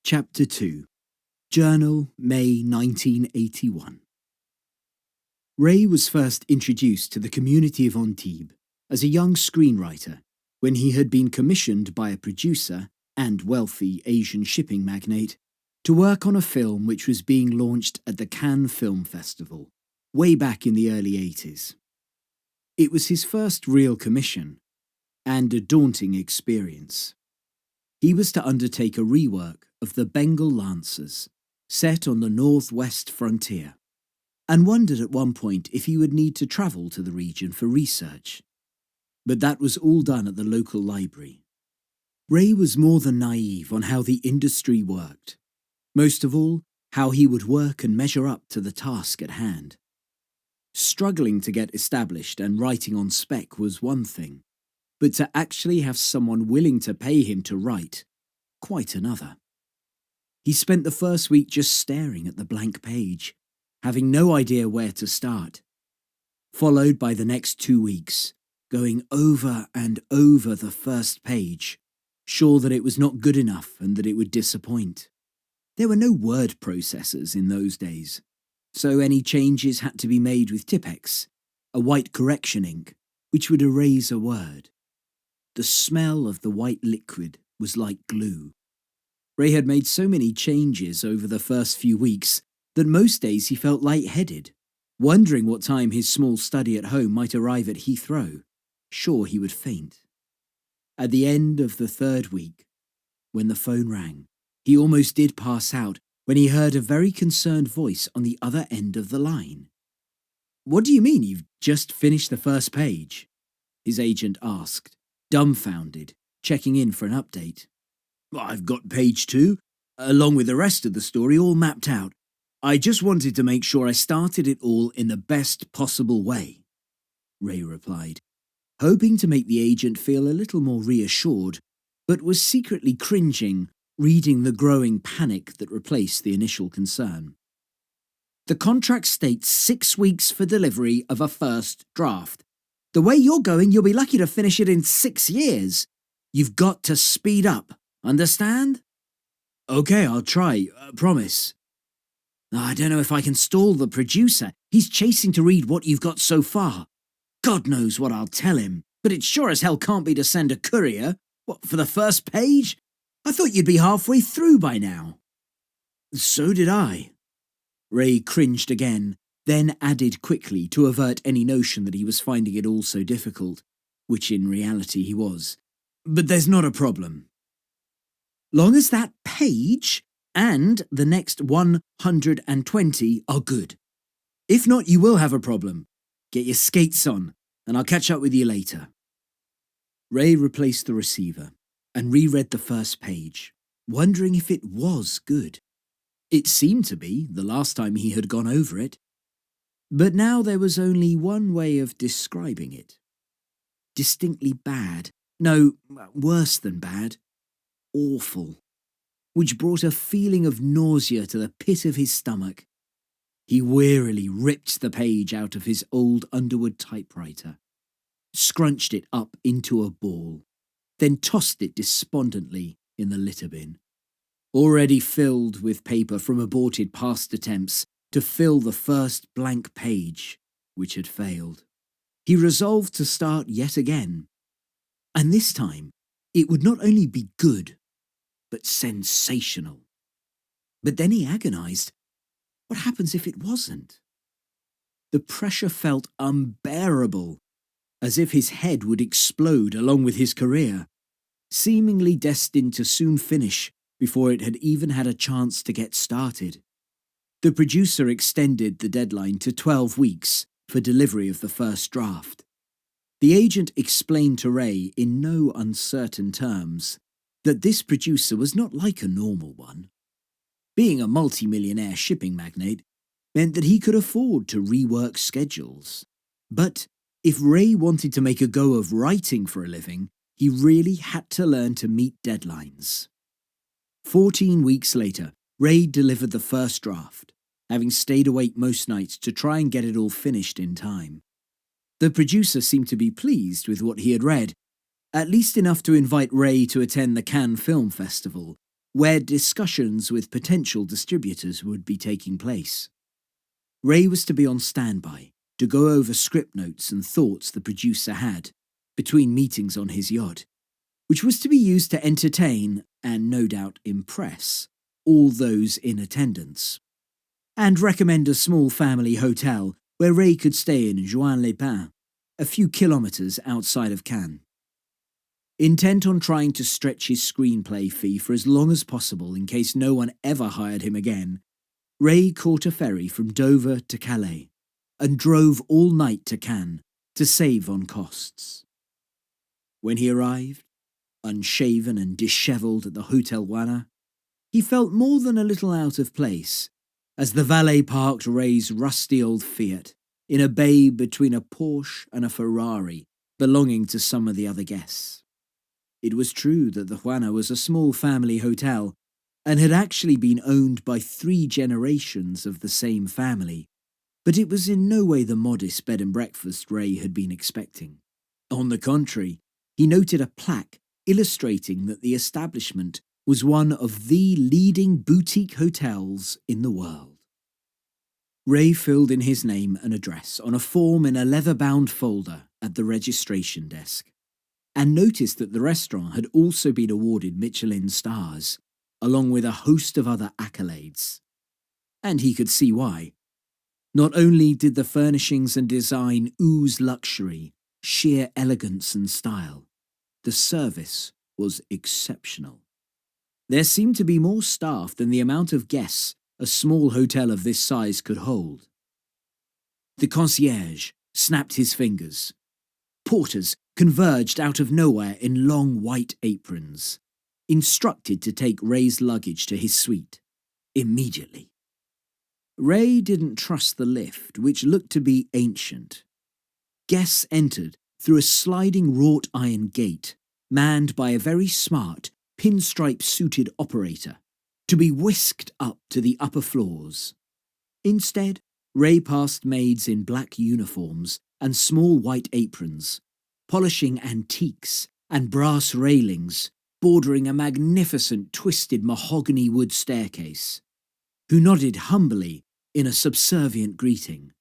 Chapter 2. Journal, May 1981. Ray was first introduced to the community of Antibes as a young screenwriter when he had been commissioned by a producer and wealthy Asian shipping magnate to work on a film which was being launched at the Cannes Film Festival way back in the early 80s. It was his first real commission and a daunting experience. He was to undertake a rework of the Bengal Lancers, set on the northwest frontier, and wondered at one point if he would need to travel to the region for research. But that was all done at the local library. Ray was more than naive on how the industry worked. Most of all, how he would work and measure up to the task at hand. Struggling to get established and writing on spec was one thing, but to actually have someone willing to pay him to write, quite another. He spent the first week just staring at the blank page, having no idea where to start, followed by the next 2 weeks, going over and over the first page, sure that it was not good enough and that it would disappoint. There were no word processors in those days, so any changes had to be made with Tipex, a white correction ink, which would erase a word. The smell of the white liquid was like glue. Ray had made so many changes over the first few weeks that most days he felt lightheaded, wondering what time his small study at home might arrive at Heathrow, sure he would faint. At the end of the third week, when the phone rang, he almost did pass out when he heard a very concerned voice on the other end of the line. "What do you mean you've just finished the first page?" his agent asked, dumbfounded, checking in for an update. "I've got page 2, along with the rest of the story all mapped out. I just wanted to make sure I started it all in the best possible way," Ray replied, hoping to make the agent feel a little more reassured, but was secretly cringing, reading the growing panic that replaced the initial concern. "The contract states 6 weeks for delivery of a first draft. The way you're going, you'll be lucky to finish it in 6 years. You've got to speed up. Understand?" "Okay, I'll try, promise." "I don't know if I can stall the producer. He's chasing to read what you've got so far. God knows what I'll tell him, but it sure as hell can't be to send a courier. What, for the first page? I thought you'd be halfway through by now." "So did I." Ray cringed again, then added quickly to avert any notion that he was finding it all so difficult, which in reality he was. "But there's not a problem. Long as that page and the next 120 are good. If not, you will have a problem. Get your skates on, and I'll catch up with you later." Ray replaced the receiver and reread the first page, wondering if it was good. It seemed to be the last time he had gone over it. But now there was only one way of describing it. Distinctly bad. No, worse than bad. Awful. Which brought a feeling of nausea to the pit of his stomach. He wearily ripped the page out of his old Underwood typewriter, scrunched it up into a ball, then tossed it despondently in the litter bin, already filled with paper from aborted past attempts to fill the first blank page, which had failed. He resolved to start yet again, and this time it would not only be good, but sensational. But then he agonized. What happens if it wasn't? The pressure felt unbearable, as if his head would explode along with his career, seemingly destined to soon finish before it had even had a chance to get started. The producer extended the deadline to 12 weeks for delivery of the first draft. The agent explained to Ray in no uncertain terms that this producer was not like a normal one. Being a multimillionaire shipping magnate meant that he could afford to rework schedules. But if Ray wanted to make a go of writing for a living, he really had to learn to meet deadlines. 14 weeks later, Ray delivered the first draft, having stayed awake most nights to try and get it all finished in time. The producer seemed to be pleased with what he had read, at least enough to invite Ray to attend the Cannes Film Festival, where discussions with potential distributors would be taking place. Ray was to be on standby to go over script notes and thoughts the producer had between meetings on his yacht, which was to be used to entertain and no doubt impress all those in attendance, and recommend a small family hotel where Ray could stay in Juan-les-Pins, a few kilometres outside of Cannes. Intent on trying to stretch his screenplay fee for as long as possible in case no one ever hired him again, Ray caught a ferry from Dover to Calais and drove all night to Cannes to save on costs. When he arrived, unshaven and dishevelled at the Hotel Wana, he felt more than a little out of place as the valet parked Ray's rusty old Fiat in a bay between a Porsche and a Ferrari belonging to some of the other guests. It was true that the Juana was a small family hotel and had actually been owned by 3 generations of the same family, but it was in no way the modest bed and breakfast Ray had been expecting. On the contrary, he noted a plaque illustrating that the establishment was one of the leading boutique hotels in the world. Ray filled in his name and address on a form in a leather-bound folder at the registration desk, and noticed that the restaurant had also been awarded Michelin stars, along with a host of other accolades. And he could see why. Not only did the furnishings and design ooze luxury, sheer elegance and style, the service was exceptional. There seemed to be more staff than the amount of guests a small hotel of this size could hold. The concierge snapped his fingers. Porters converged out of nowhere in long white aprons, instructed to take Ray's luggage to his suite immediately. Ray didn't trust the lift, which looked to be ancient. Guests entered through a sliding wrought iron gate, manned by a very smart, pinstripe-suited operator, to be whisked up to the upper floors. Instead, Ray passed maids in black uniforms and small white aprons, polishing antiques and brass railings bordering a magnificent twisted mahogany wood staircase, who nodded humbly in a subservient greeting,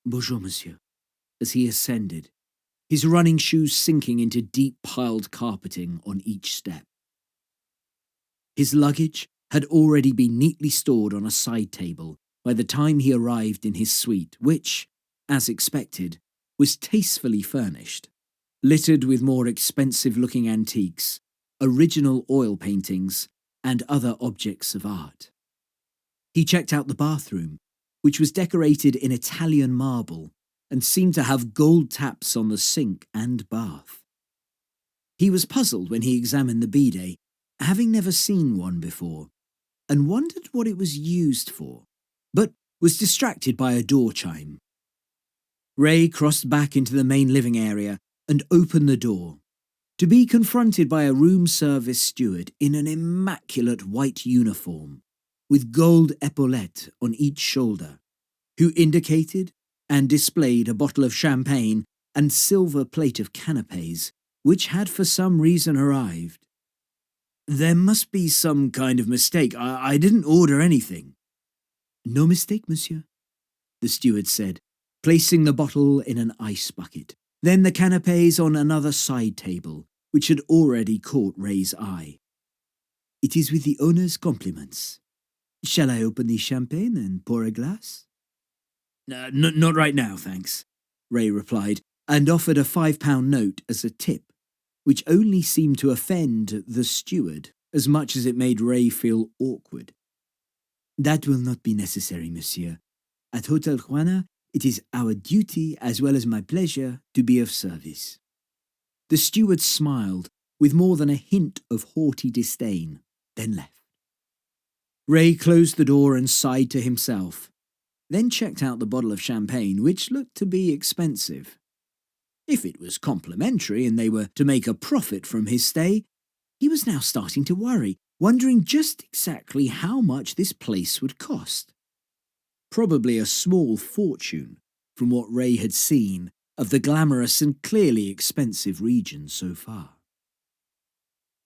"Bonjour, monsieur," as he ascended, his running shoes sinking into deep-piled carpeting on each step. His luggage had already been neatly stored on a side table by the time he arrived in his suite, which, as expected, was tastefully furnished, littered with more expensive-looking antiques, original oil paintings, and other objects of art. He checked out the bathroom, which was decorated in Italian marble and seemed to have gold taps on the sink and bath. He was puzzled when he examined the bidet, having never seen one before, and wondered what it was used for, but was distracted by a door chime. Ray crossed back into the main living area and opened the door, to be confronted by a room service steward in an immaculate white uniform, with gold epaulettes on each shoulder, who indicated and displayed a bottle of champagne and silver plate of canapés, which had for some reason arrived. "There must be some kind of mistake. I didn't order anything." "No mistake, monsieur," the steward said, placing the bottle in an ice bucket, then the canapés on another side table, which had already caught Ray's eye. "It is with the owner's compliments. Shall I open the champagne and pour a glass?" Not right now, thanks," Ray replied, and offered a £5 note as a tip, which only seemed to offend the steward as much as it made Ray feel awkward. "That will not be necessary, monsieur. At Hotel Juana, it is our duty as well as my pleasure to be of service." The steward smiled with more than a hint of haughty disdain, then left. Ray closed the door and sighed to himself, then checked out the bottle of champagne, which looked to be expensive. If it was complimentary and they were to make a profit from his stay, he was now starting to worry, wondering just exactly how much this place would cost. Probably a small fortune, from what Ray had seen of the glamorous and clearly expensive region so far.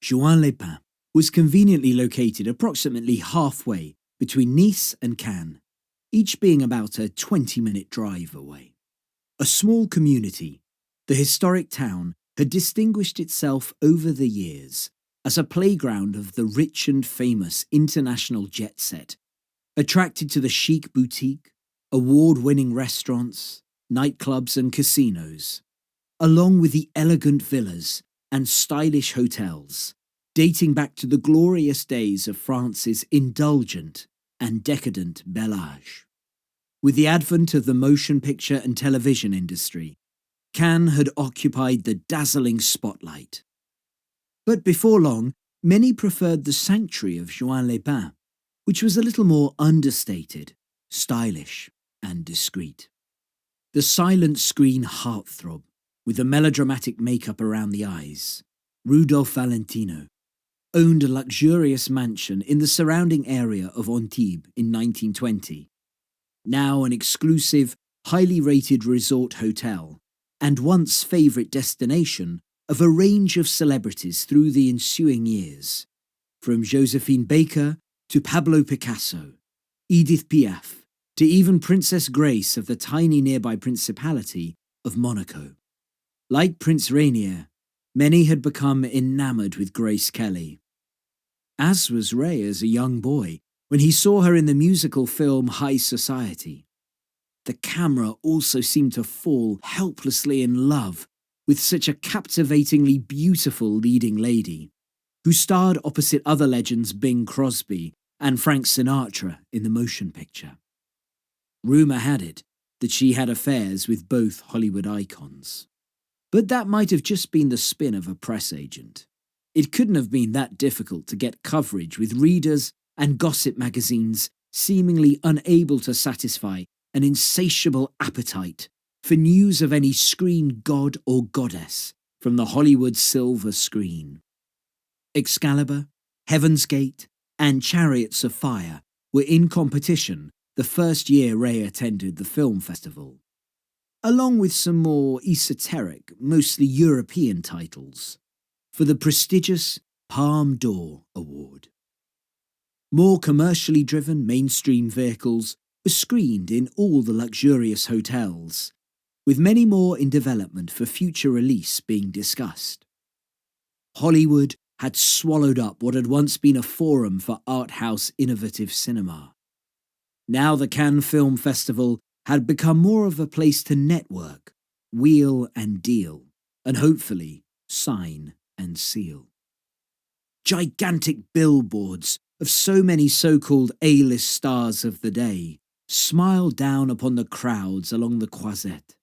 Juan-les-Pins, was conveniently located approximately halfway between Nice and Cannes, each being about a 20-minute drive away. A small community, the historic town had distinguished itself over the years as a playground of the rich and famous international jet set, attracted to the chic boutique, award-winning restaurants, nightclubs and casinos, along with the elegant villas and stylish hotels, dating back to the glorious days of France's indulgent and decadent Bel Age. With the advent of the motion picture and television industry, Cannes had occupied the dazzling spotlight. But before long, many preferred the sanctuary of Juan-les-Pins, which was a little more understated, stylish, and discreet. The silent screen heartthrob, with the melodramatic makeup around the eyes, Rudolph Valentino, owned a luxurious mansion in the surrounding area of Antibes in 1920, now an exclusive, highly rated resort hotel, and once favourite destination of a range of celebrities through the ensuing years, from Josephine Baker to Pablo Picasso, Edith Piaf, to even Princess Grace of the tiny nearby Principality of Monaco. Like Prince Rainier, many had become enamoured with Grace Kelly, as was Ray as a young boy when he saw her in the musical film High Society. The camera also seemed to fall helplessly in love with such a captivatingly beautiful leading lady, who starred opposite other legends Bing Crosby and Frank Sinatra in the motion picture. Rumour had it that she had affairs with both Hollywood icons. But that might have just been the spin of a press agent. It couldn't have been that difficult to get coverage with readers and gossip magazines seemingly unable to satisfy an insatiable appetite for news of any screen god or goddess from the Hollywood silver screen. Excalibur, Heaven's Gate, and Chariots of Fire were in competition the first year Ray attended the film festival, along with some more esoteric, mostly European titles, for the prestigious Palme d'Or Award. More commercially driven mainstream vehicles were screened in all the luxurious hotels, with many more in development for future release being discussed. Hollywood had swallowed up what had once been a forum for art house innovative cinema. Now the Cannes Film Festival had become more of a place to network, wheel and deal, and hopefully sign and seal. Gigantic billboards of so many so-called A-list stars of the day smiled down upon the crowds along the Croisette,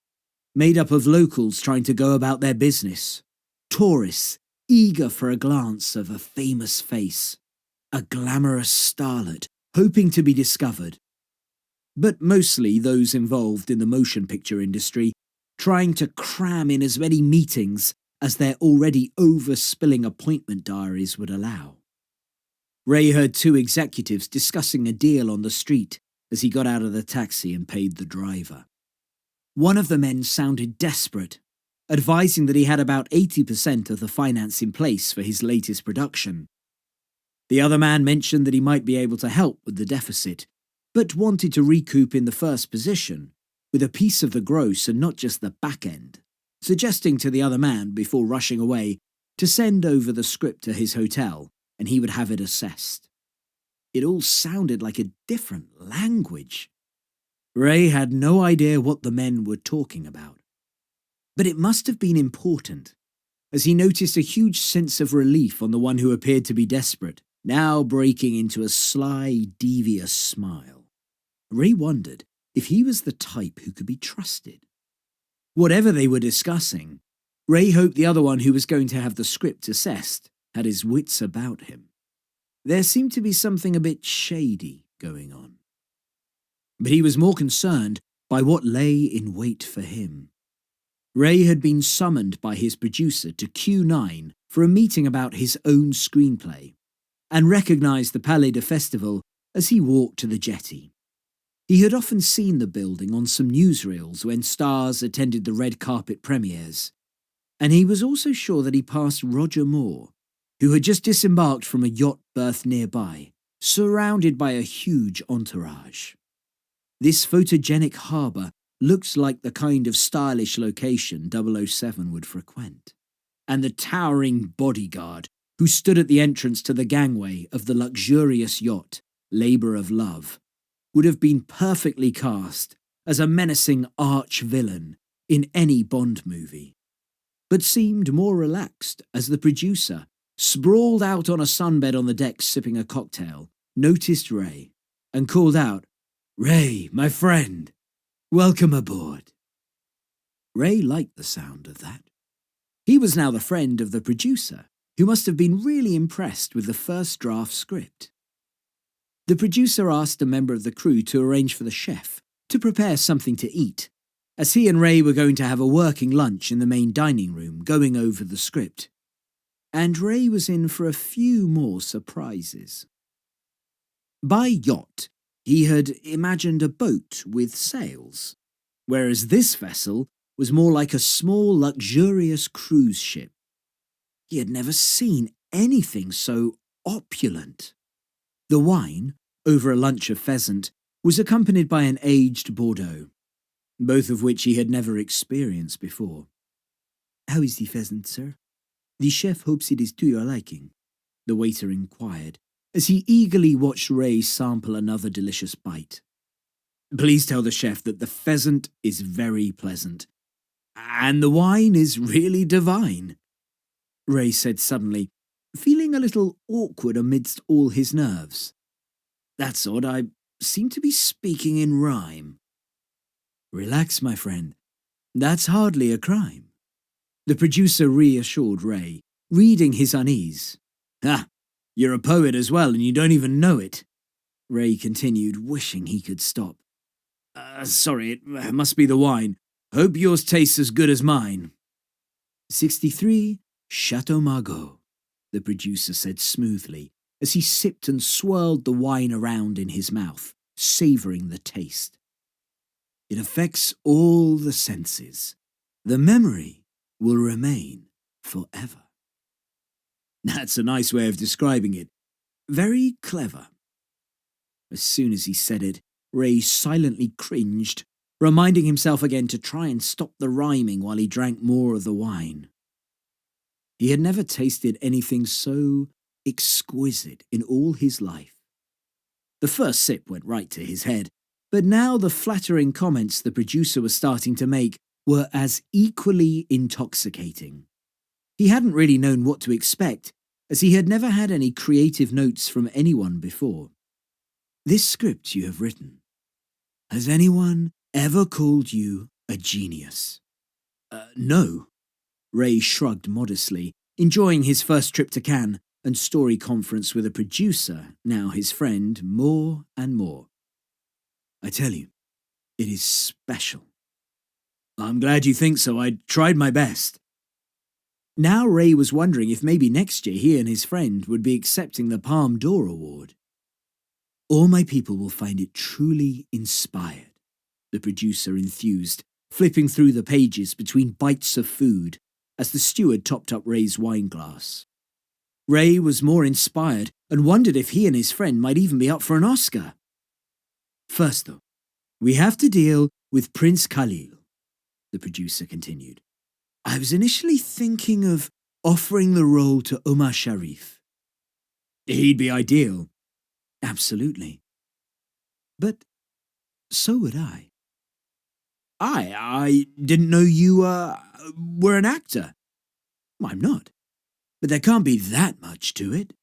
made up of locals trying to go about their business, tourists eager for a glance of a famous face, a glamorous starlet hoping to be discovered, but mostly those involved in the motion picture industry trying to cram in as many meetings as their already overspilling appointment diaries would allow. Ray heard two executives discussing a deal on the street as he got out of the taxi and paid the driver. One of the men sounded desperate, advising that he had about 80% of the finance in place for his latest production. The other man mentioned that he might be able to help with the deficit, but wanted to recoup in the first position, with a piece of the gross and not just the back end, suggesting to the other man before rushing away to send over the script to his hotel and he would have it assessed. It all sounded like a different language. Ray had no idea what the men were talking about. But it must have been important, as he noticed a huge sense of relief on the one who appeared to be desperate, now breaking into a sly, devious smile. Ray wondered if he was the type who could be trusted. Whatever they were discussing, Ray hoped the other one who was going to have the script assessed had his wits about him. There seemed to be something a bit shady going on. But he was more concerned by what lay in wait for him. Ray had been summoned by his producer to Q9 for a meeting about his own screenplay, and recognised the Palais de Festival as he walked to the jetty. He had often seen the building on some newsreels when stars attended the red carpet premieres, and he was also sure that he passed Roger Moore, who had just disembarked from a yacht berth nearby, surrounded by a huge entourage. This photogenic harbour looked like the kind of stylish location 007 would frequent, and the towering bodyguard who stood at the entrance to the gangway of the luxurious yacht, Labour of Love, would have been perfectly cast as a menacing arch-villain in any Bond movie, but seemed more relaxed as the producer, sprawled out on a sunbed on the deck sipping a cocktail, noticed Ray and called out, "Ray, my friend, welcome aboard." Ray liked the sound of that. He was now the friend of the producer, who must have been really impressed with the first draft script. The producer asked a member of the crew to arrange for the chef to prepare something to eat, as he and Ray were going to have a working lunch in the main dining room going over the script. And Ray was in for a few more surprises. By yacht, he had imagined a boat with sails, whereas this vessel was more like a small, luxurious cruise ship. He had never seen anything so opulent. The wine, over a lunch of pheasant, was accompanied by an aged Bordeaux, both of which he had never experienced before. "How is the pheasant, sir? The chef hopes it is to your liking," the waiter inquired, as he eagerly watched Ray sample another delicious bite. "Please tell the chef that the pheasant is very pleasant, and the wine is really divine," Ray said suddenly, feeling a little awkward amidst all his nerves. "That's odd, I seem to be speaking in rhyme." "Relax, my friend. That's hardly a crime," the producer reassured Ray, reading his unease. "Ha! You're a poet as well, and you don't even know it," Ray continued, wishing he could stop. Sorry, it must be the wine. Hope yours tastes as good as mine." 63 Chateau Margaux, the producer said smoothly, as he sipped and swirled the wine around in his mouth, savouring the taste. "It affects all the senses. The memory will remain forever." That's a nice way of describing it. Very clever. As soon as he said it, Ray silently cringed, reminding himself again to try and stop the rhyming while he drank more of the wine. He had never tasted anything so exquisite in all his life. The first sip went right to his head, but now the flattering comments the producer was starting to make were as equally intoxicating. He hadn't really known what to expect, as he had never had any creative notes from anyone before. "This script you have written, has anyone ever called you a genius?" No. Ray shrugged modestly, enjoying his first trip to Cannes and story conference with a producer, now his friend, more and more. "I tell you, it is special." "I'm glad you think so. I tried my best." Now Ray was wondering if maybe next year he and his friend would be accepting the Palme d'Or award. "All my people will find it truly inspired," the producer enthused, flipping through the pages between bites of food as the steward topped up Ray's wine glass. Ray was more inspired and wondered if he and his friend might even be up for an Oscar. "First, though, we have to deal with Prince Khalil," the producer continued. "I was initially thinking of offering the role to Omar Sharif." "He'd be ideal." "Absolutely. But so would I." I didn't know you, were an actor." "I'm not, but there can't be that much to it."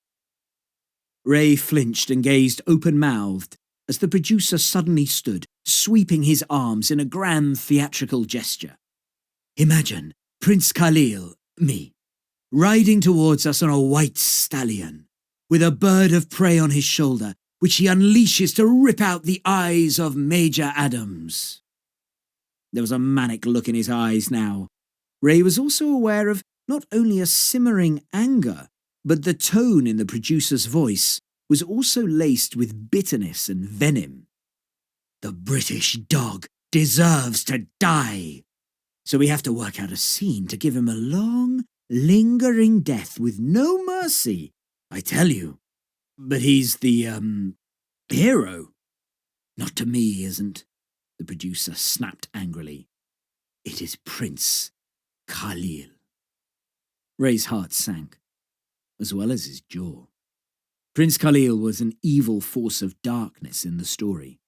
Ray flinched and gazed open-mouthed as the producer suddenly stood, sweeping his arms in a grand theatrical gesture. "Imagine Prince Khalil, me, riding towards us on a white stallion, with a bird of prey on his shoulder, which he unleashes to rip out the eyes of Major Adams." There was a manic look in his eyes now. Ray was also aware of not only a simmering anger, but the tone in the producer's voice was also laced with bitterness and venom. "The British dog deserves to die. So we have to work out a scene to give him a long lingering death with no mercy, I tell you. But he's the, hero. Not to me, he isn't, the producer snapped angrily. It is Prince Khalil. Ray's heart sank, as well as his jaw. Prince Khalil was an evil force of darkness in the story.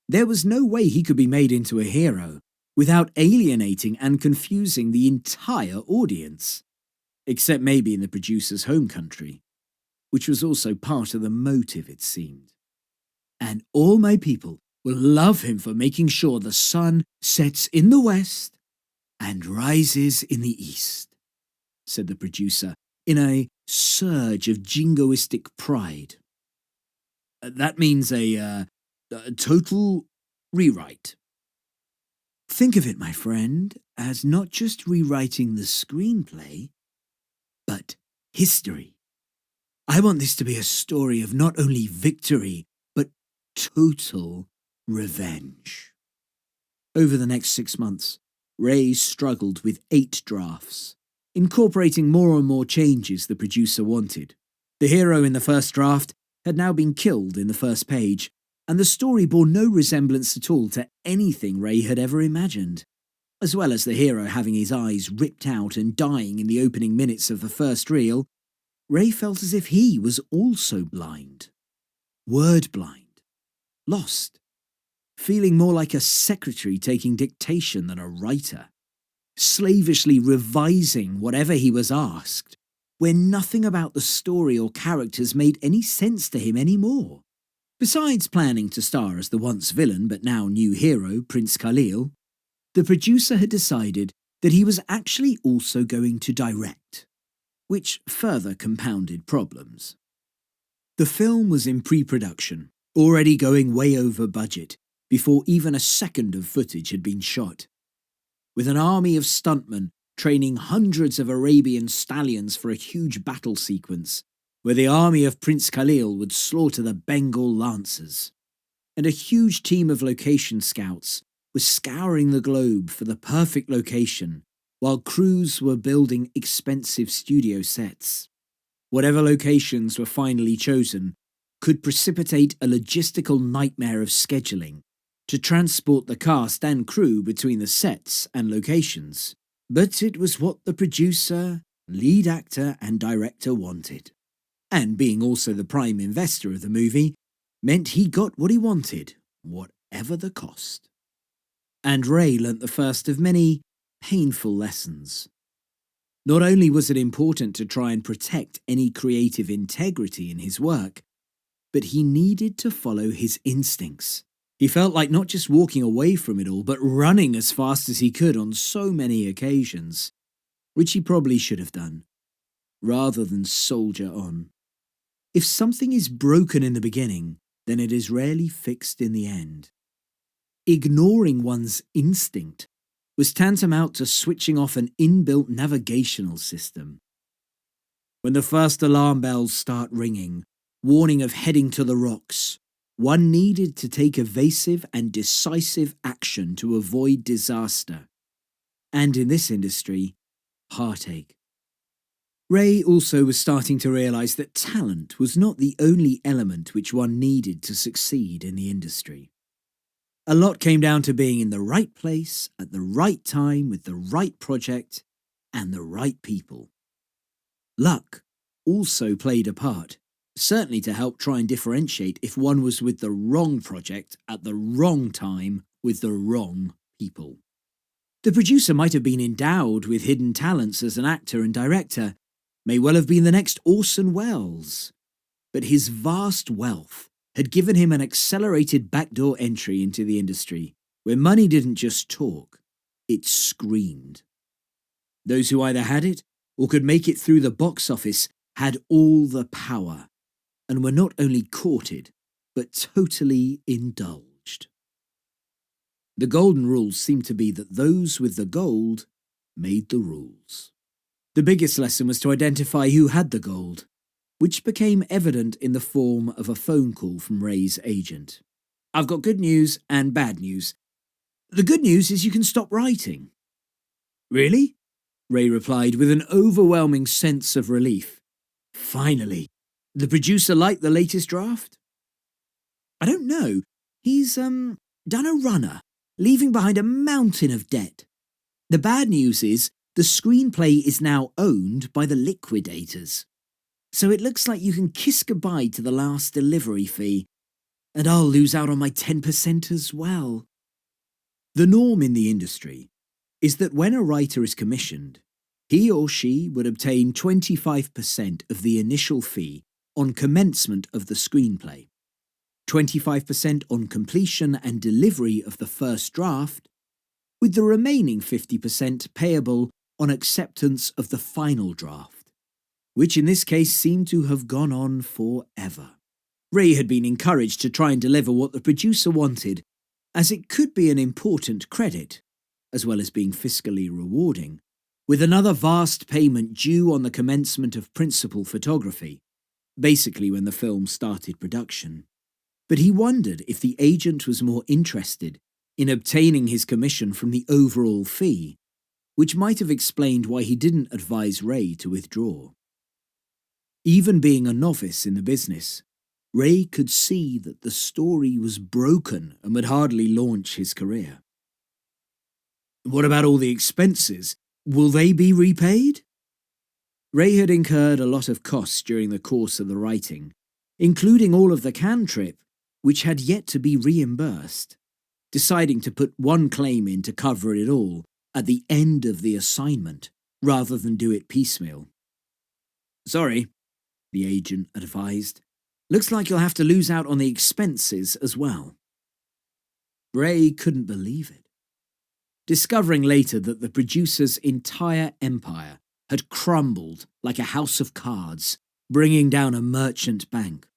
There was no way he could be made into a hero without alienating and confusing the entire audience, except maybe in the producer's home country, which was also part of the motive, it seemed. And all my people will love him for making sure the sun sets in the west and rises in the east, said the producer in a surge of jingoistic pride. That means a total rewrite. Think of it, my friend, as not just rewriting the screenplay, but history. I want this to be a story of not only victory, but total revenge. Over the next 6 months, Ray struggled with 8 drafts, incorporating more and more changes the producer wanted. The hero in the first draft had now been killed in the first page, and the story bore no resemblance at all to anything Ray had ever imagined. As well as the hero having his eyes ripped out and dying in the opening minutes of the first reel, Ray felt as if he was also blind. Word blind. Lost. Feeling more like a secretary taking dictation than a writer. Slavishly revising whatever he was asked, where nothing about the story or characters made any sense to him anymore. Besides planning to star as the once villain but now new hero, Prince Khalil, the producer had decided that he was actually also going to direct, which further compounded problems. The film was in pre-production, already going way over budget, before even a second of footage had been shot. With an army of stuntmen training hundreds of Arabian stallions for a huge battle sequence, where the army of Prince Khalil would slaughter the Bengal Lancers, and a huge team of location scouts was scouring the globe for the perfect location, while crews were building expensive studio sets. Whatever locations were finally chosen could precipitate a logistical nightmare of scheduling to transport the cast and crew between the sets and locations. But it was what the producer, lead actor and director wanted. And being also the prime investor of the movie meant he got what he wanted, whatever the cost. And Ray learnt the first of many painful lessons. Not only was it important to try and protect any creative integrity in his work, but he needed to follow his instincts. He felt like not just walking away from it all, but running as fast as he could on so many occasions, which he probably should have done, rather than soldier on. If something is broken in the beginning, then it is rarely fixed in the end. Ignoring one's instinct was tantamount to switching off an inbuilt navigational system. When the first alarm bells start ringing, warning of heading to the rocks, one needed to take evasive and decisive action to avoid disaster. And in this industry, heartache. Ray also was starting to realise that talent was not the only element which one needed to succeed in the industry. A lot came down to being in the right place, at the right time, with the right project, and the right people. Luck also played a part, certainly to help try and differentiate if one was with the wrong project at the wrong time with the wrong people. The producer might have been endowed with hidden talents as an actor and director, may well have been the next Orson Welles, but his vast wealth had given him an accelerated backdoor entry into the industry, where money didn't just talk, it screamed. Those who either had it or could make it through the box office had all the power, and were not only courted, but totally indulged. The golden rule seemed to be that those with the gold made the rules. The biggest lesson was to identify who had the gold, which became evident in the form of a phone call from Ray's agent. I've got good news and bad news. The good news is you can stop writing. Really? Ray replied with an overwhelming sense of relief. Finally. The producer liked the latest draft? I don't know. He's, done a runner, leaving behind a mountain of debt. The bad news is the screenplay is now owned by the liquidators. So it looks like you can kiss goodbye to the last delivery fee, and I'll lose out on my 10% as well. The norm in the industry is that when a writer is commissioned, he or she would obtain 25% of the initial fee on commencement of the screenplay, 25% on completion and delivery of the first draft, with the remaining 50% payable on acceptance of the final draft, which in this case seemed to have gone on forever. Ray had been encouraged to try and deliver what the producer wanted, as it could be an important credit, as well as being fiscally rewarding, with another vast payment due on the commencement of principal photography, basically when the film started production. But he wondered if the agent was more interested in obtaining his commission from the overall fee, which might have explained why he didn't advise Ray to withdraw. Even being a novice in the business, Ray could see that the story was broken and would hardly launch his career. What about all the expenses? Will they be repaid? Ray had incurred a lot of costs during the course of the writing, including all of the Cannes trip, which had yet to be reimbursed, deciding to put one claim in to cover it all at the end of the assignment, rather than do it piecemeal. Sorry, the agent advised. Looks like you'll have to lose out on the expenses as well. Ray couldn't believe it, discovering later that the producer's entire empire had crumbled like a house of cards, bringing down a merchant bank.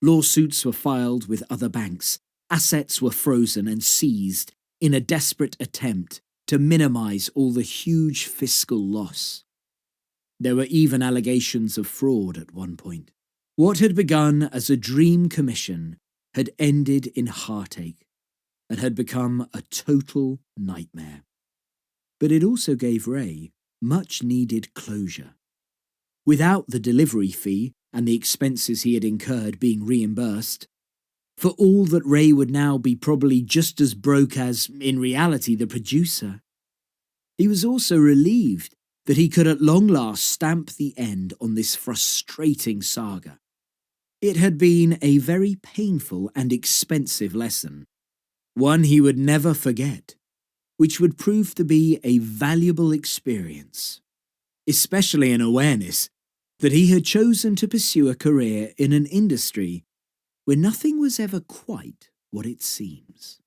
Lawsuits were filed with other banks, assets were frozen and seized in a desperate attempt to minimize all the huge fiscal loss. There were even allegations of fraud at one point. What had begun as a dream commission had ended in heartache and had become a total nightmare. But it also gave Ray much-needed closure. Without the delivery fee and the expenses he had incurred being reimbursed, for all that Ray would now be probably just as broke as, in reality, the producer. He was also relieved that he could at long last stamp the end on this frustrating saga. It had been a very painful and expensive lesson, one he would never forget, which would prove to be a valuable experience, especially an awareness that he had chosen to pursue a career in an industry where nothing was ever quite what it seems.